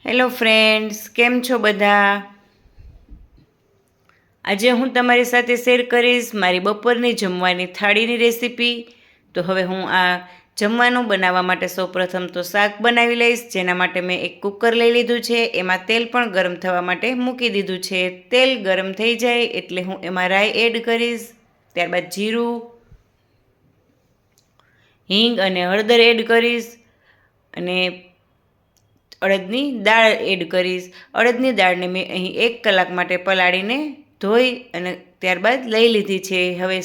Hello friends, કેમ છો બધા? આજે હું તમારી સાથે શેર કરીશ મારી બપોરની જમવાની થાળીની રેસીપી. તો હવે હું આ જમવાનું બનાવવા માટે સૌપ્રથમ તો શાક બનાવી લઈશ, જેના માટે મેં એક કુકર લઈ લીધું છે. એમાં તેલ પણ ગરમ થવા માટે મૂકી દીધું છે. તેલ ગરમ થઈ જાય એટલે હું એમાં રાઈ એડ કરીશ, ત્યારબાદ જીરું, હિંગ અને હળદર એડ કરીશ અને અડદની દાળ એડ કરીશ. અડદની દાળને મેં અહીં 1 કલાક માટે પલાળીને ધોઈ અને ત્યારબાદ લઈ લીધી છે. હવે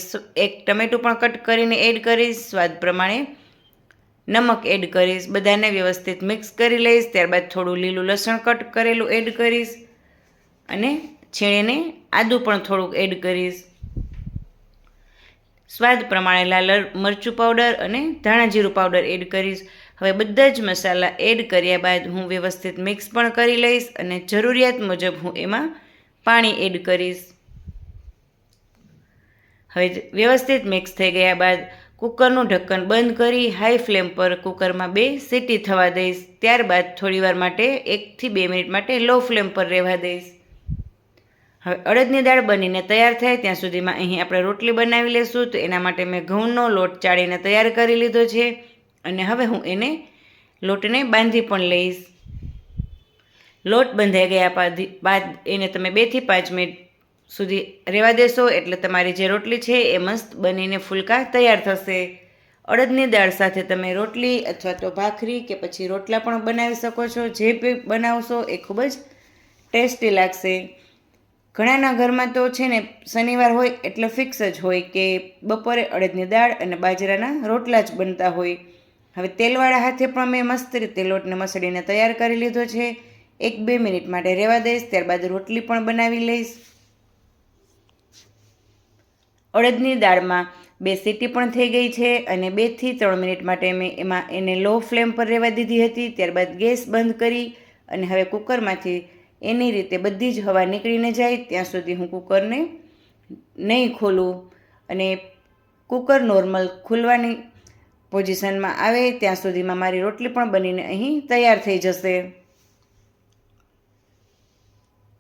એક ટમેટું પણ કટ કરીને એડ કરીશ, સ્વાદ પ્રમાણે નમક એડ કરીશ, બધાને વ્યવસ્થિત મિક્સ કરી લઈશ. ત્યારબાદ થોડું લીલું લસણ કટ કરેલું એડ કરીશ અને છીણીને આદું પણ થોડુંક એડ કરીશ. સ્વાદ પ્રમાણે લાલ મરચું પાવડર અને ધાણા જીરું પાવડર એડ કરીશ. હવે બધા જ મસાલા એડ કર્યા બાદ હું વ્યવસ્થિત મિક્સ પણ કરી લઈશ અને જરૂરિયાત મુજબ હું એમાં પાણી એડ કરીશ. હવે વ્યવસ્થિત મિક્સ થઈ ગયા બાદ કુકરનું ઢક્કન બંધ કરી હાઈ ફ્લેમ પર કુકરમાં 2 સીટી થવા દઈશ. ત્યારબાદ થોડીવાર માટે 1 થી 2 મિનિટ માટે લો ફ્લેમ પર રહેવા દઈશ. હવે અડદની દાળ બનીને તૈયાર થાય ત્યાં સુધીમાં અહીં આપણે રોટલી બનાવી લઈશું. તો એના માટે મેં ઘઉંનો લોટ ચાળીને તૈયાર કરી લીધો છે અને હવે હું એને લોટને બાંધી પણ લઈશ. લોટ બંધાઈ ગયા બાદ એને તમે 2 થી 5 મિનિટ સુધી રહેવા દેશો એટલે તમારી જે રોટલી છે એ મસ્ત બનીને ફૂલકા તૈયાર થશે. અડદની દાળ સાથે તમે રોટલી અથવા તો ભાખરી કે પછી રોટલા પણ બનાવી શકો છો. જે બી બનાવશો એ ખૂબ જ ટેસ્ટી લાગશે. ઘણાના ઘરમાં તો છે ને શનિવાર હોય એટલે ફિક્સ જ હોય કે બપોરે અડદની દાળ અને બાજરાના રોટલા જ બનતા હોય. હવે તેલવાળા હાથે પણ મેં મસ્ત રીતે લોટને મસળીને તૈયાર કરી લીધો છે. 1-2 મિનિટ માટે રહેવા દઈશ, ત્યારબાદ રોટલી પણ બનાવી લઈશ. અડદની દાળમાં 2 સીટી પણ થઈ ગઈ છે અને 2 થી 3 મિનિટ માટે મેં એમાં એને લો ફ્લેમ પર રહેવા દીધી હતી. ત્યારબાદ ગેસ બંધ કરી અને હવે કુકરમાંથી એની રીતે બધી જ હવા નીકળીને જાય ત્યાં સુધી હું કુકરને નહીં ખોલું અને કુકર નોર્મલ ખુલવાની પોઝિશનમાં આવે ત્યાં સુધીમાં મારી રોટલી પણ બનીને અહીં તૈયાર થઈ જશે.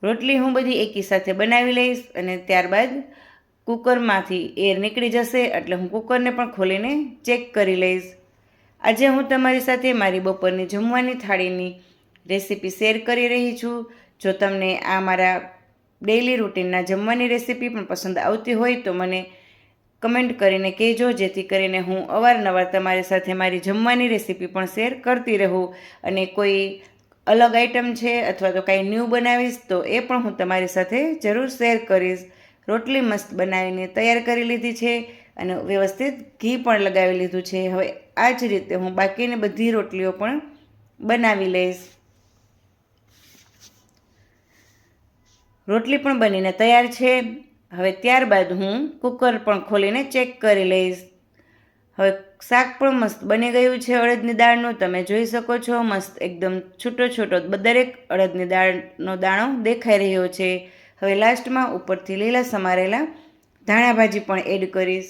રોટલી હું બધી એકી સાથે બનાવી લઈશ અને ત્યારબાદ કુકરમાંથી એર નીકળી જશે એટલે હું કુકરને પણ ખોલીને ચેક કરી લઈશ. આજે હું તમારી સાથે મારી બપોરની જમવાની થાળીની રેસીપી શેર કરી રહી છું. જો તમને આ મારા ડેઈલી રૂટીનના જમવાની રેસીપી પણ પસંદ આવતી હોય તો મને કમેન્ટ કરીને કહેજો, જેથી કરીને હું અવારનવાર તમારી સાથે મારી જમવાની રેસીપી પણ શેર કરતી રહું. અને કોઈ અલગ આઈટમ છે અથવા તો કાંઈ ન્યૂ બનાવીશ તો એ પણ હું તમારી સાથે જરૂર શેર કરીશ. રોટલી મસ્ત બનાવીને તૈયાર કરી લીધી છે અને વ્યવસ્થિત ઘી પણ લગાવી લીધું છે. હવે આ જ રીતે હું બાકીની બધી રોટલીઓ પણ બનાવી લઈશ. રોટલી પણ બનીને તૈયાર છે. હવે ત્યારબાદ હું કુકર પણ ખોલીને ચેક કરી લઈશ. હવે શાક પણ મસ્ત બની ગયું છે અડદની દાળનું, તમે જોઈ શકો છો. મસ્ત એકદમ છૂટો છૂટો દરેક અડદની દાળનો દાણો દેખાઈ રહ્યો છે. હવે લાસ્ટમાં ઉપરથી લીલા સમારેલા ધાણા ભાજી પણ એડ કરીશ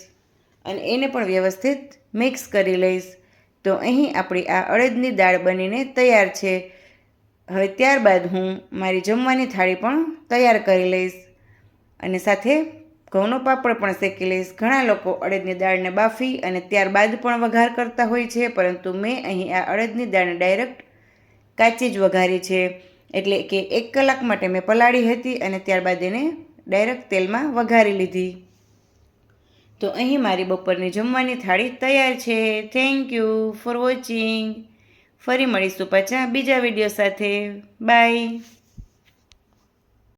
અને એને પણ વ્યવસ્થિત મિક્સ કરી લઈશ. તો અહીં આપણી આ અડદની દાળ બનીને તૈયાર છે. હવે ત્યારબાદ હું મારી જમવાની થાળી પણ તૈયાર કરી લઈશ અને સાથે ઘઉંનો પાપડ પણ શેકી લઈશ. ઘણા લોકો અડદની દાળને બાફી અને ત્યારબાદ પણ વઘાર કરતા હોય છે, પરંતુ મેં અહીં આ અડદની દાળને ડાયરેક્ટ કાચી જ વઘારી છે. એટલે કે 1 કલાક માટે મેં પલાળી હતી અને ત્યારબાદ એને ડાયરેક્ટ તેલમાં વઘારી લીધી. તો અહીં મારી બપોરની જમવાની થાળી તૈયાર છે. Thank you for watching. ફરી મળીશું પાછા બીજા વિડીયો સાથે. બાય.